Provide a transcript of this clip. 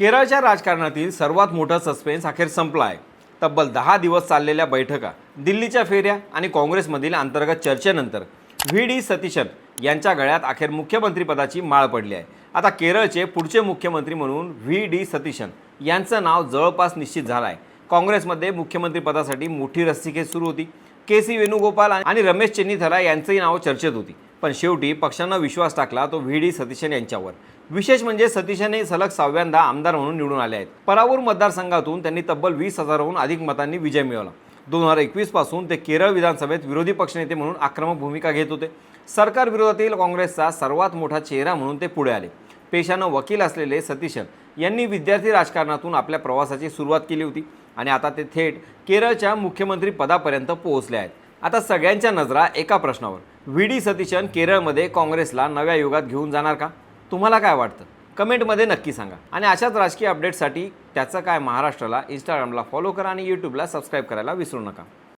केरळच्या राजकारणातील सर्वात मोठा सस्पेन्स अखेर संपला आहे. तब्बल 10 दिवस चाललेल्या बैठका, दिल्लीच्या फेऱ्या आणि काँग्रेसमधील अंतर्गत चर्चेनंतर व्ही डी सतीशन यांच्या गळ्यात अखेर मुख्यमंत्रीपदाची माळ पडली आहे. आता केरळचे पुढचे मुख्यमंत्री म्हणून व्ही डी सतीशन यांचं नाव जवळपास निश्चित झालं आहे. काँग्रेसमध्ये मुख्यमंत्रीपदासाठी मोठी रस्सीखेच सुरू होती. के सी वेणुगोपाल आणि रमेश चेन्नीथला यांचंही नाव चर्चेत होती. पण शेवटी पक्षानं विश्वास टाकला तो व्ही डी सतीशन यांच्यावर. विशेष म्हणजे सतीशन हे सलग 6व्यांदा आमदार म्हणून निवडून आले आहेत. परावूर मतदारसंघातून त्यांनी तब्बल 20,000हून अधिक मतांनी विजय मिळवला. 2021 पासून ते केरळ विधानसभेत विरोधी पक्षनेते म्हणून आक्रमक भूमिका घेत होते. सरकार विरोधातील काँग्रेसचा सर्वात मोठा चेहरा म्हणून ते पुढे आले. पेशानं वकील असलेले सतीशन यांनी विद्यार्थी राजकारणातून आपल्या प्रवासाची सुरुवात केली होती आणि आता ते थेट केरळच्या मुख्यमंत्री पदापर्यंत पोहोचले आहेत. आता सगळ्यांच्या नजरा एका प्रश्नावर, व्ही डी सतीशन केरळमध्ये काँग्रेसला नव्या युगात घेऊन जाणार का? तुम्हाला काय वाटतं? कमेंटमध्ये नक्की सांगा. आणि अशाच राजकीय अपडेट्ससाठी त्याचं काय महाराष्ट्राला इंस्टाग्रामला फॉलो करा आणि यूट्यूबला सबस्क्राईब करायला विसरू नका.